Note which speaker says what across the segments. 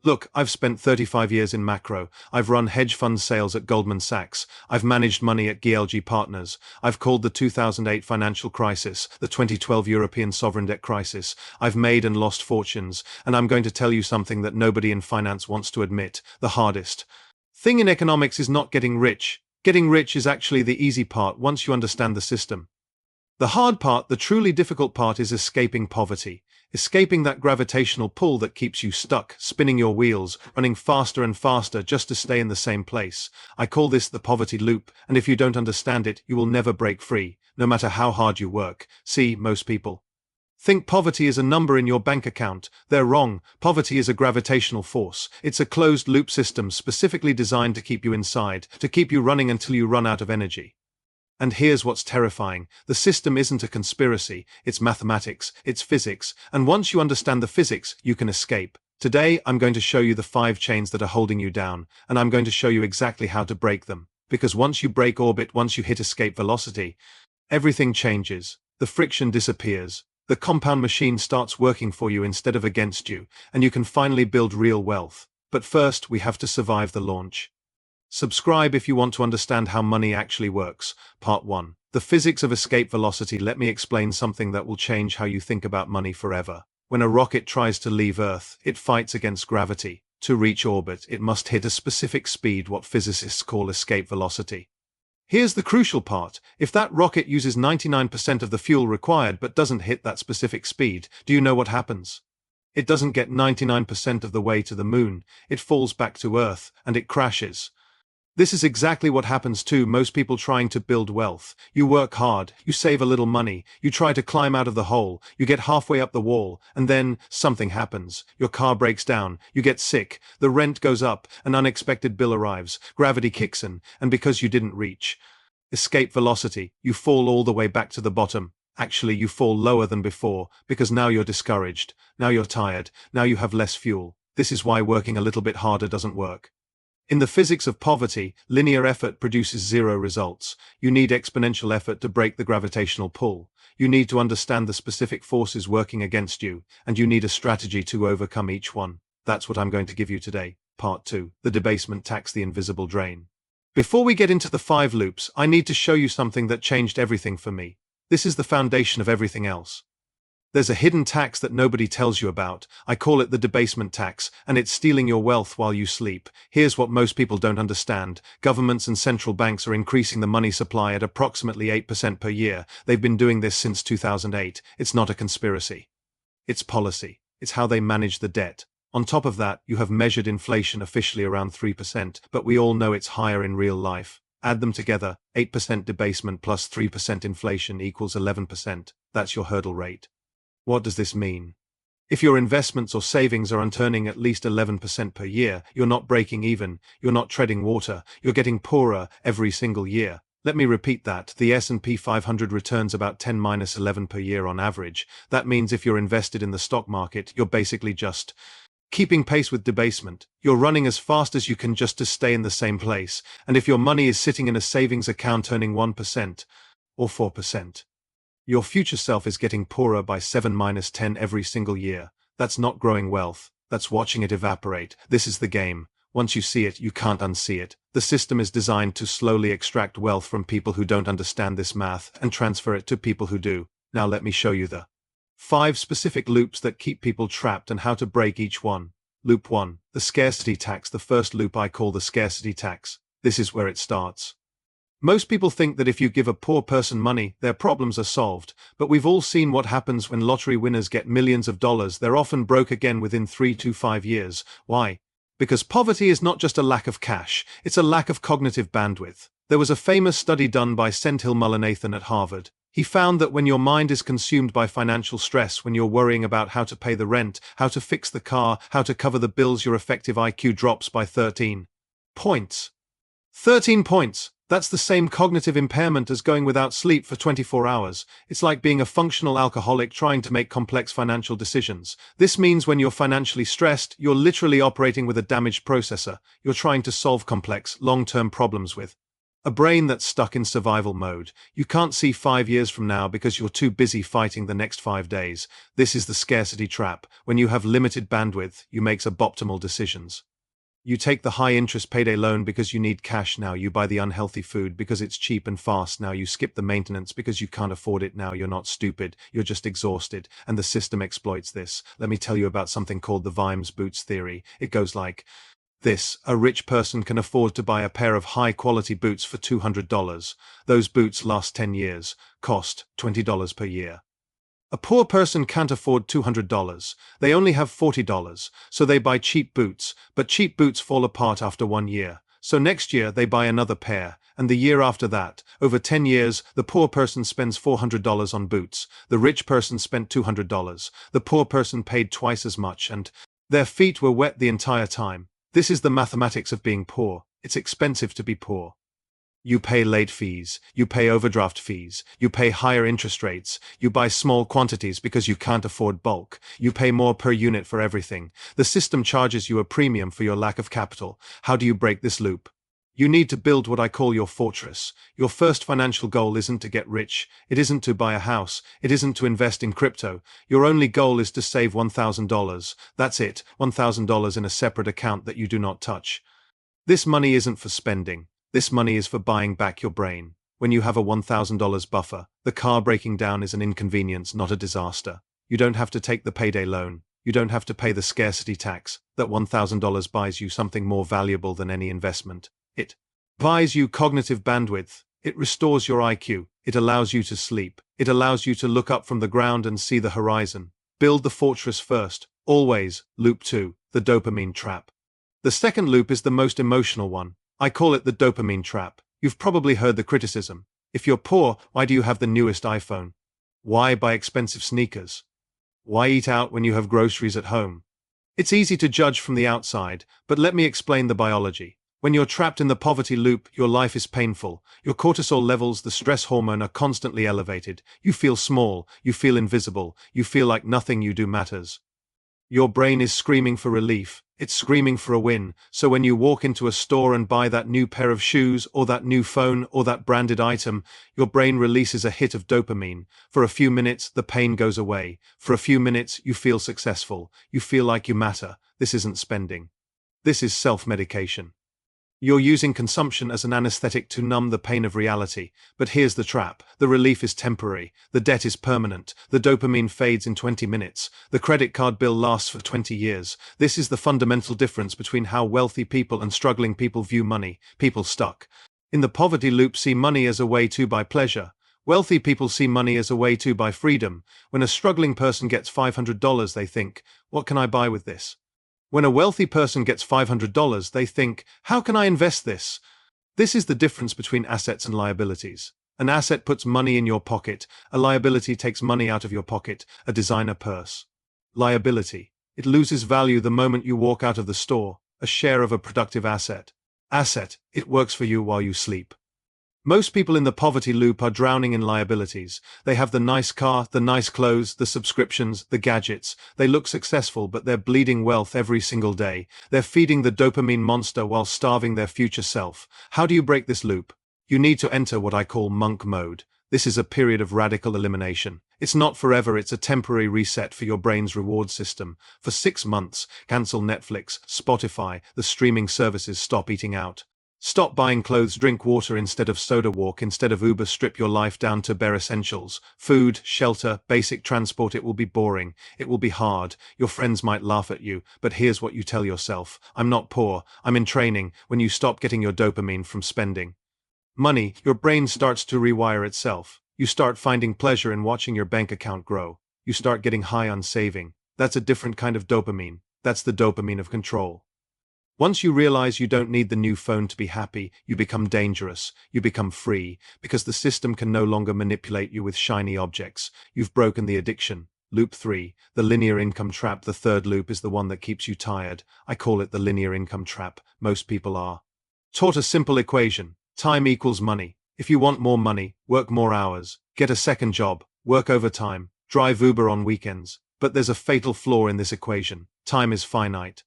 Speaker 1: Look, I've spent 35 years in macro. I've run hedge fund sales at Goldman Sachs. I've managed money at GLG Partners. I've called the 2008 financial crisis, the 2012 European sovereign debt crisis. I've made and lost fortunes, and I'm going to tell you something that nobody in finance wants to admit. The hardest thing in economics is not getting rich. Getting rich is actually the easy part once you understand the system. The hard part, the truly difficult part, is escaping poverty. Escaping that gravitational pull that keeps you stuck, spinning your wheels, running faster and faster just to stay in the same place. I call this the poverty loop, and if you don't understand it, you will never break free, no matter how hard you work. See, most people think poverty is a number in your bank account. They're wrong. Poverty is a gravitational force. It's a closed-loop system specifically designed to keep you inside, to keep you running until you run out of energy. And here's what's terrifying. The system isn't a conspiracy, it's mathematics, it's physics, and once you understand the physics, you can escape. Today, I'm going to show you the 5 chains that are holding you down, and I'm going to show you exactly how to break them. Because once you break orbit, once you hit escape velocity, everything changes. The friction disappears. The compound machine starts working for you instead of against you, and you can finally build real wealth. But first, we have to survive the launch. Subscribe if you want to understand how money actually works. Part 1. The physics of escape velocity. Let me explain something that will change how you think about money forever. When a rocket tries to leave Earth, it fights against gravity. To reach orbit, it must hit a specific speed, what physicists call escape velocity. Here's the crucial part. If that rocket uses 99% of the fuel required but doesn't hit that specific speed, do you know what happens? It doesn't get 99% of the way to the moon. It falls back to Earth, and it crashes. This is exactly what happens to most people trying to build wealth. You work hard, you save a little money, you try to climb out of the hole, you get halfway up the wall, and then something happens. Your car breaks down, you get sick, the rent goes up, an unexpected bill arrives, gravity kicks in, and because you didn't reach escape velocity, you fall all the way back to the bottom. Actually, you fall lower than before, because now you're discouraged, now you're tired, now you have less fuel. This is why working a little bit harder doesn't work. In the physics of poverty, linear effort produces zero results. You need exponential effort to break the gravitational pull. You need to understand the specific forces working against you, and you need a strategy to overcome each one. That's what I'm going to give you today. Part 2. The debasement tax, the invisible drain. Before we get into the 5 loops, I need to show you something that changed everything for me. This is the foundation of everything else. There's a hidden tax that nobody tells you about. I call it the debasement tax, and it's stealing your wealth while you sleep. Here's what most people don't understand. Governments and central banks are increasing the money supply at approximately 8% per year. They've been doing this since 2008. It's not a conspiracy. It's policy. It's how they manage the debt. On top of that, you have measured inflation officially around 3%, but we all know it's higher in real life. Add them together, 8% debasement plus 3% inflation equals 11%. That's your hurdle rate. What does this mean? If your investments or savings are earning at least 11% per year, you're not breaking even, you're not treading water, you're getting poorer every single year. Let me repeat that. The S&P 500 returns about 10-11 per year on average. That means if you're invested in the stock market, you're basically just keeping pace with debasement. You're running as fast as you can just to stay in the same place. And if your money is sitting in a savings account earning 1% or 4%, your future self is getting poorer by 7-10 every single year. That's not growing wealth. That's watching it evaporate. This is the game. Once you see it, you can't unsee it. The system is designed to slowly extract wealth from people who don't understand this math and transfer it to people who do. Now let me show you the 5 specific loops that keep people trapped and how to break each one. Loop 1. The scarcity tax. The first loop I call the scarcity tax. This is where it starts. Most people think that if you give a poor person money, their problems are solved, but we've all seen what happens when lottery winners get millions of dollars. They're often broke again within 3 to 5 years. Why? Because poverty is not just a lack of cash, it's a lack of cognitive bandwidth. There was a famous study done by Senthil Mullainathan at Harvard. He found that when your mind is consumed by financial stress, when you're worrying about how to pay the rent, how to fix the car, how to cover the bills, your effective IQ drops by 13 points. 13 points! That's the same cognitive impairment as going without sleep for 24 hours. It's like being a functional alcoholic trying to make complex financial decisions. This means when you're financially stressed, you're literally operating with a damaged processor. You're trying to solve complex, long-term problems with A brain that's stuck in survival mode. You can't see 5 years from now because you're too busy fighting the next 5 days. This is the scarcity trap. When you have limited bandwidth, you make suboptimal decisions. You take the high-interest payday loan because you need cash now. You buy the unhealthy food because it's cheap and fast now. You skip the maintenance because you can't afford it now. You're not stupid, you're just exhausted, and the system exploits this. Let me tell you about something called the Vimes boots theory. It goes like this: a rich person can afford to buy a pair of high-quality boots for $200. Those boots last 10 years, cost $20 per year. A poor person can't afford $200. They only have $40, so they buy cheap boots, but cheap boots fall apart after 1 year. So next year they buy another pair, and the year after that. Over 10 years, the poor person spends $400 on boots. The rich person spent $200. The poor person paid twice as much, and their feet were wet the entire time. This is the mathematics of being poor. It's expensive to be poor. You pay late fees, you pay overdraft fees, you pay higher interest rates, you buy small quantities because you can't afford bulk, you pay more per unit for everything. The system charges you a premium for your lack of capital. How do you break this loop? You need to build what I call your fortress. Your first financial goal isn't to get rich, it isn't to buy a house, it isn't to invest in crypto. Your only goal is to save $1,000. That's it, $1,000 in a separate account that you do not touch. This money isn't for spending. This money is for buying back your brain. When you have a $1,000 buffer, the car breaking down is an inconvenience, not a disaster. You don't have to take the payday loan. You don't have to pay the scarcity tax. That $1,000 buys you something more valuable than any investment. It buys you cognitive bandwidth. It restores your IQ. It allows you to sleep. It allows you to look up from the ground and see the horizon. Build the fortress first. Always. Loop 2. The dopamine trap. The second loop is the most emotional one. I call it the dopamine trap. You've probably heard the criticism. If you're poor, why do you have the newest iPhone? Why buy expensive sneakers? Why eat out when you have groceries at home? It's easy to judge from the outside, but let me explain the biology. When you're trapped in the poverty loop, your life is painful. Your cortisol levels, the stress hormone, are constantly elevated. You feel small, you feel invisible, you feel like nothing you do matters. Your brain is screaming for relief. It's screaming for a win. So when you walk into a store and buy that new pair of shoes or that new phone or that branded item, your brain releases a hit of dopamine. For a few minutes, the pain goes away. For a few minutes, you feel successful. You feel like you matter. This isn't spending. This is self-medication. You're using consumption as an anesthetic to numb the pain of reality. But here's the trap. The relief is temporary. The debt is permanent. The dopamine fades in 20 minutes. The credit card bill lasts for 20 years. This is the fundamental difference between how wealthy people and struggling people view money. People stuck in the poverty loop see money as a way to buy pleasure. Wealthy people see money as a way to buy freedom. When a struggling person gets $500, they think, what can I buy with this? When a wealthy person gets $500, they think, how can I invest this? This is the difference between assets and liabilities. An asset puts money in your pocket. A liability takes money out of your pocket, a designer purse. Liability. It loses value the moment you walk out of the store, a share of a productive asset. Asset. It works for you while you sleep. Most people in the poverty loop are drowning in liabilities. They have the nice car, the nice clothes, the subscriptions, the gadgets. They look successful, but they're bleeding wealth every single day. They're feeding the dopamine monster while starving their future self. How do you break this loop? You need to enter what I call monk mode. This is a period of radical elimination. It's not forever, it's a temporary reset for your brain's reward system. For 6 months, cancel Netflix, Spotify, the streaming services, stop eating out. Stop buying clothes, drink water instead of soda, walk instead of Uber, strip your life down to bare essentials. Food, shelter, basic transport. It will be boring. It will be hard. Your friends might laugh at you, but here's what you tell yourself. I'm not poor. I'm in training. When you stop getting your dopamine from spending money, your brain starts to rewire itself. You start finding pleasure in watching your bank account grow. You start getting high on saving. That's a different kind of dopamine. That's the dopamine of control. Once you realize you don't need the new phone to be happy, you become dangerous, you become free, because the system can no longer manipulate you with shiny objects. You've broken the addiction. Loop 3, the linear income trap. The third loop is the one that keeps you tired. I call it the linear income trap. Most people are taught a simple equation. Time equals money. If you want more money, work more hours, get a second job, work overtime, drive Uber on weekends. But there's a fatal flaw in this equation. Time is finite.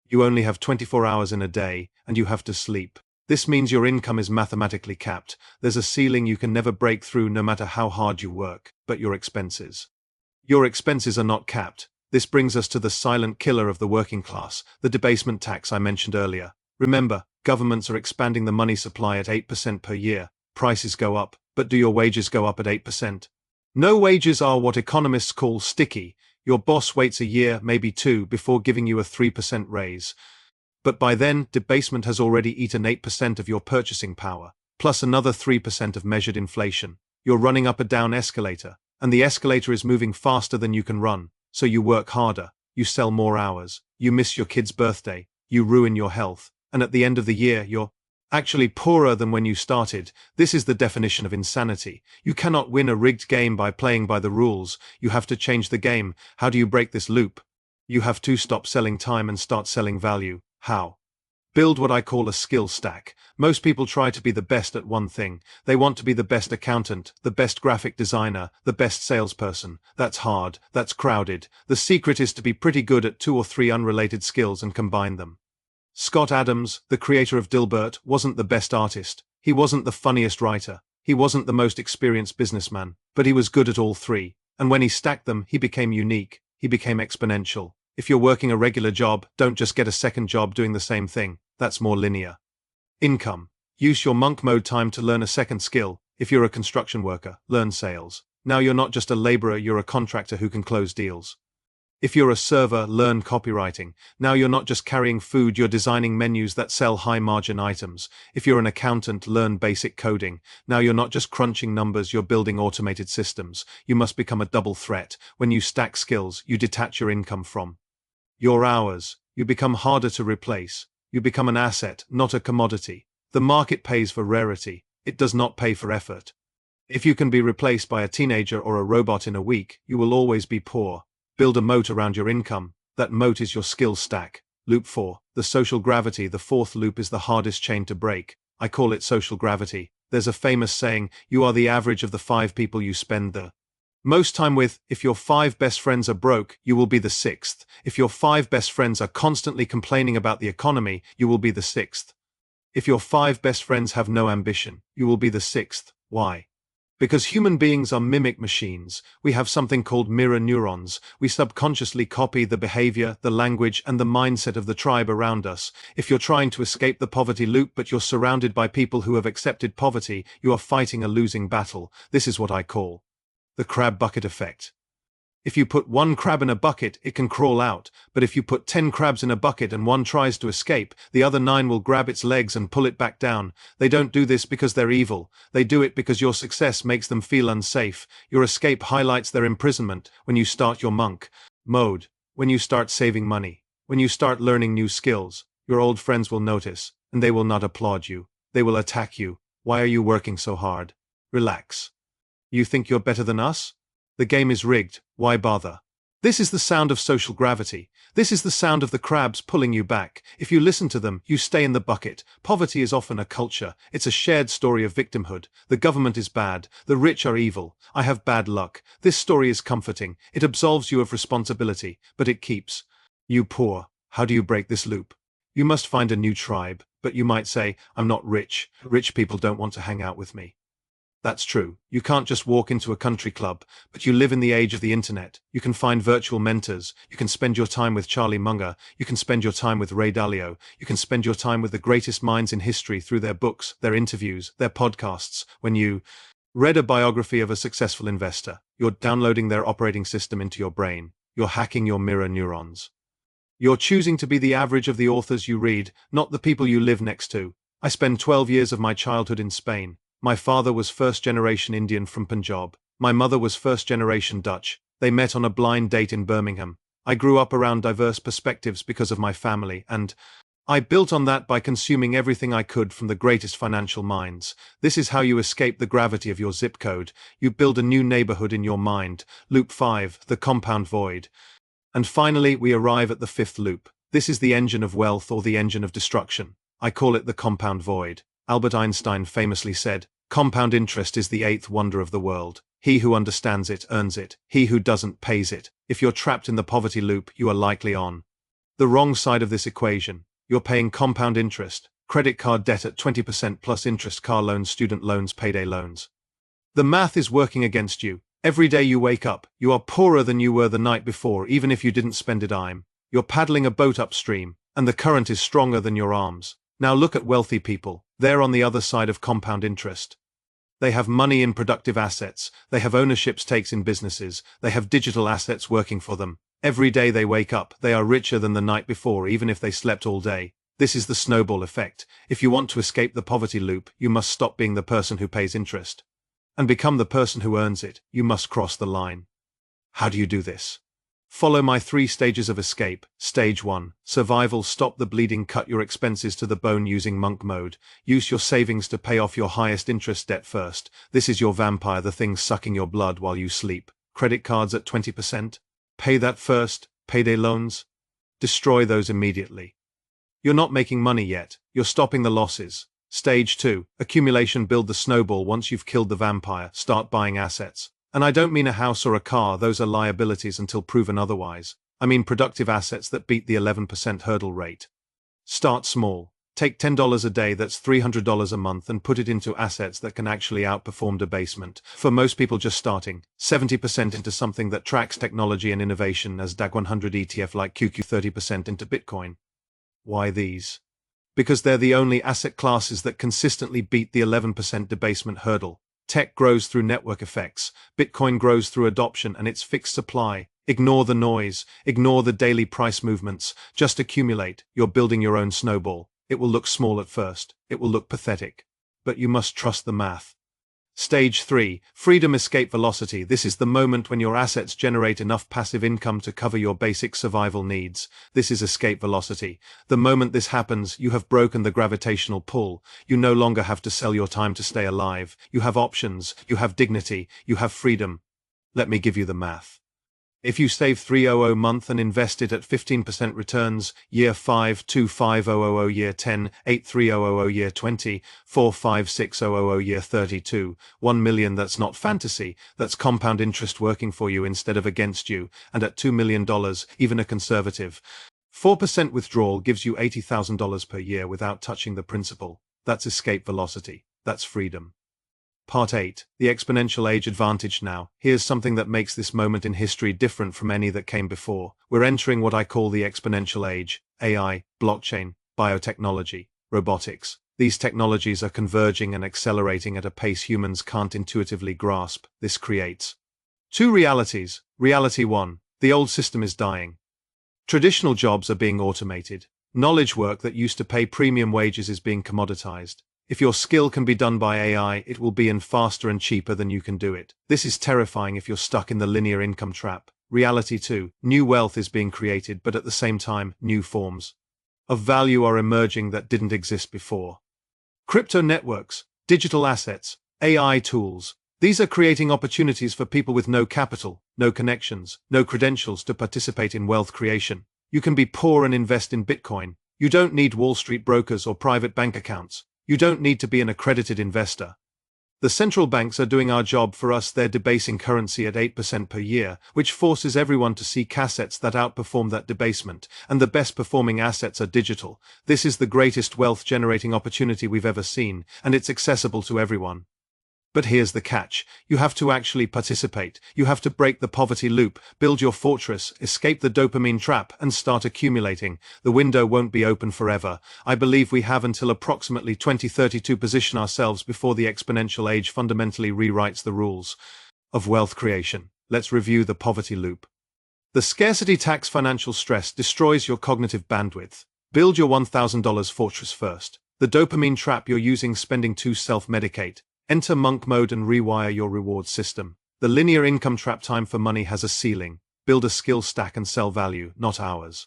Speaker 1: You only have 24 hours in a day, and you have to sleep. This means your income is mathematically capped. There's a ceiling you can never break through no matter how hard you work. But your expenses. Your expenses are not capped. This brings us to the silent killer of the working class, the debasement tax I mentioned earlier. Remember, governments are expanding the money supply at 8% per year. Prices go up, but do your wages go up at 8%? No, wages are what economists call sticky. Your boss waits a year, maybe two, before giving you a 3% raise. But by then, debasement has already eaten 8% of your purchasing power, plus another 3% of measured inflation. You're running up a down escalator, and the escalator is moving faster than you can run, so you work harder, you sell more hours, you miss your kid's birthday, you ruin your health, and at the end of the year you're actually poorer than when you started. This is the definition of insanity. You cannot win a rigged game by playing by the rules. You have to change the game. How do you break this loop? You have to stop selling time and start selling value. How? Build what I call a skill stack. Most people try to be the best at one thing. They want to be the best accountant, the best graphic designer, the best salesperson. That's hard. That's crowded. The secret is to be pretty good at 2 or 3 unrelated skills and combine them. Scott Adams, the creator of Dilbert, wasn't the best artist. He wasn't the funniest writer. He wasn't the most experienced businessman. But he was good at all 3. And when he stacked them, he became unique. He became exponential. If you're working a regular job, don't just get a second job doing the same thing. That's more linear. Income. Use your monk mode time to learn a second skill. If you're a construction worker, learn sales. Now you're not just a laborer, you're a contractor who can close deals. If you're a server, learn copywriting. Now you're not just carrying food, you're designing menus that sell high-margin items. If you're an accountant, learn basic coding. Now you're not just crunching numbers, you're building automated systems. You must become a double threat. When you stack skills, you detach your income from your hours. You become harder to replace. You become an asset, not a commodity. The market pays for rarity. It does not pay for effort. If you can be replaced by a teenager or a robot in a week, you will always be poor. Build a moat around your income. That moat is your skill stack. Loop 4. The social gravity. The 4th loop is the hardest chain to break. I call it social gravity. There's a famous saying, you are the average of the 5 people you spend the most time with. If your 5 best friends are broke, you will be the 6th. If your 5 best friends are constantly complaining about the economy, you will be the 6th. If your 5 best friends have no ambition, you will be the 6th. Why? Because human beings are mimic machines. We have something called mirror neurons. We subconsciously copy the behavior, the language, and the mindset of the tribe around us. If you're trying to escape the poverty loop but you're surrounded by people who have accepted poverty, you are fighting a losing battle. This is what I call the crab bucket effect. If you put 1 crab in a bucket, it can crawl out, but if you put 10 crabs in a bucket and one tries to escape, the other 9 will grab its legs and pull it back down. They don't do this because they're evil. They do it because your success makes them feel unsafe. Your escape highlights their imprisonment. When you start your monk mode, when you start saving money, when you start learning new skills, your old friends will notice, and they will not applaud you. They will attack you. Why are you working so hard? Relax. You think you're better than us? The game is rigged. Why bother? This is the sound of social gravity. This is the sound of the crabs pulling you back. If you listen to them, you stay in the bucket. Poverty is often a culture. It's a shared story of victimhood. The government is bad. The rich are evil. I have bad luck. This story is comforting. It absolves you of responsibility, but it keeps you poor. How do you break this loop? You must find a new tribe. But you might say, I'm not rich. Rich people don't want to hang out with me. That's true. You can't just walk into a country club, but you live in the age of the internet. You can find virtual mentors. You can spend your time with Charlie Munger. You can spend your time with Ray Dalio. You can spend your time with the greatest minds in history through their books, their interviews, their podcasts. When you read a biography of a successful investor, you're downloading their operating system into your brain. You're hacking your mirror neurons. You're choosing to be the average of the authors you read, not the people you live next to. I spent 12 years of my childhood in Spain. My father was first-generation Indian from Punjab. My mother was first-generation Dutch. They met on a blind date in Birmingham. I grew up around diverse perspectives because of my family, and I built on that by consuming everything I could from the greatest financial minds. This is how you escape the gravity of your zip code. You build a new neighborhood in your mind. Loop 5, the compound void. And finally, we arrive at the 5th loop. This is the engine of wealth or the engine of destruction. I call it the compound void. Albert Einstein famously said, compound interest is the 8th wonder of the world. He who understands it earns it. He who doesn't pays it. If you're trapped in the poverty loop, you are likely on the wrong side of this equation. You're paying compound interest. Credit card debt at 20% plus interest, car loans, student loans, payday loans. The math is working against you. Every day you wake up, you are poorer than you were the night before, even if you didn't spend a dime. You're paddling a boat upstream, and the current is stronger than your arms. Now look at wealthy people. They're on the other side of compound interest. They have money in productive assets. They have ownership stakes in businesses. They have digital assets working for them. Every day they wake up, they are richer than the night before, even if they slept all day. This is the snowball effect. If you want to escape the poverty loop, you must stop being the person who pays interest and become the person who earns it. You must cross the line. How do you do this? Follow my 3 stages of escape. Stage 1. Survival. Stop the bleeding. Cut your expenses to the bone using monk mode. Use your savings to pay off your highest interest debt first. This is your vampire, the thing sucking your blood while you sleep. Credit cards at 20%. Pay that first. Payday loans. Destroy those immediately. You're not making money yet. You're stopping the losses. Stage 2. Accumulation. Build the snowball. Once you've killed the vampire, start buying assets. And I don't mean a house or a car, those are liabilities until proven otherwise. I mean productive assets that beat the 11% hurdle rate. Start small. Take $10 a day, that's $300 a month, and put it into assets that can actually outperform debasement. For most people just starting, 70% into something that tracks technology and innovation as DAG 100 ETF like QQ, 30% into Bitcoin. Why these? Because they're the only asset classes that consistently beat the 11% debasement hurdle. Tech grows through network effects. Bitcoin grows through adoption and its fixed supply. Ignore the noise. Ignore the daily price movements. Just accumulate. You're building your own snowball. It will look small at first. It will look pathetic. But you must trust the math. Stage 3. Freedom. Escape velocity. This is the moment when your assets generate enough passive income to cover your basic survival needs. This is escape velocity. The moment this happens, you have broken the gravitational pull. You no longer have to sell your time to stay alive. You have options. You have dignity. You have freedom. Let me give you the math. If you save $300 a month and invest it at 15% returns, year 5, 25000 year 10, 83000 year 20, 45600 year 32, 1 million, that's not fantasy, that's compound interest working for you instead of against you, and at $2 million, even a conservative 4% withdrawal gives you $80,000 per year without touching the principal. That's escape velocity. That's freedom. Part 8. The exponential age advantage. Now, here's something that makes this moment in history different from any that came before. We're entering what I call the exponential age. AI, blockchain, biotechnology, robotics. These technologies are converging and accelerating at a pace humans can't intuitively grasp. This creates 2 realities. Reality 1. The old system is dying. Traditional jobs are being automated. Knowledge work that used to pay premium wages is being commoditized. If your skill can be done by AI, it will be faster and cheaper than you can do it. This is terrifying if you're stuck in the linear income trap. Reality 2. New wealth is being created, but at the same time, new forms of value are emerging that didn't exist before. Crypto networks, digital assets, AI tools. These are creating opportunities for people with no capital, no connections, no credentials to participate in wealth creation. You can be poor and invest in Bitcoin. You don't need Wall Street brokers or private bank accounts. You don't need to be an accredited investor. The central banks are doing our job for us. They're debasing currency at 8% per year, which forces everyone to seek assets that outperform that debasement, and the best performing assets are digital. This is the greatest wealth generating opportunity we've ever seen, and it's accessible to everyone. But here's the catch. You have to actually participate. You have to break the poverty loop, build your fortress, escape the dopamine trap, and start accumulating. The window won't be open forever. I believe we have until approximately 2030 to position ourselves before the exponential age fundamentally rewrites the rules of wealth creation. Let's review the poverty loop. The scarcity tax. Financial stress destroys your cognitive bandwidth. Build your $1,000 fortress first. The dopamine trap. You're using spending to self-medicate. Enter monk mode and rewire your reward system. The linear income trap. Time for money has a ceiling. Build a skill stack and sell value, not hours.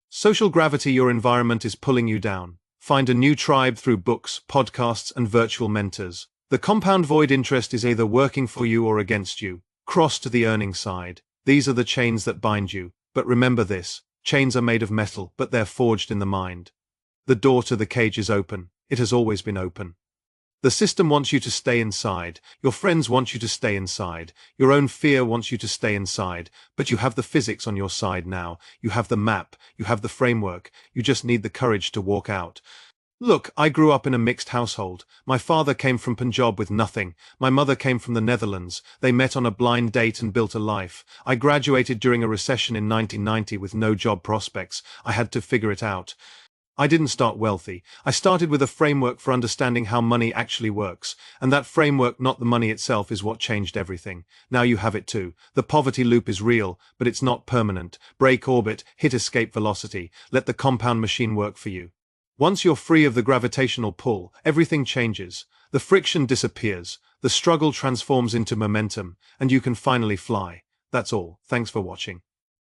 Speaker 1: Social gravity. Your environment is pulling you down. Find a new tribe through books, podcasts, and virtual mentors. The compound void. Interest is either working for you or against you. Cross to the earning side. These are the chains that bind you. But remember this, chains are made of metal, but they're forged in the mind. The door to the cage is open. It has always been open. The system wants you to stay inside. Your friends want you to stay inside. Your own fear wants you to stay inside. But you have the physics on your side now. You have the map. You have the framework. You just need the courage to walk out. Look, I grew up in a mixed household. My father came from Punjab with nothing. My mother came from the Netherlands. They met on a blind date and built a life. I graduated during a recession in 1990 with no job prospects. I had to figure it out. I didn't start wealthy. I started with a framework for understanding how money actually works. And that framework, not the money itself, is what changed everything. Now you have it too. The poverty loop is real, but it's not permanent. Break orbit, hit escape velocity. Let the compound machine work for you. Once you're free of the gravitational pull, everything changes. The friction disappears, the struggle transforms into momentum, and you can finally fly. That's all. Thanks for watching.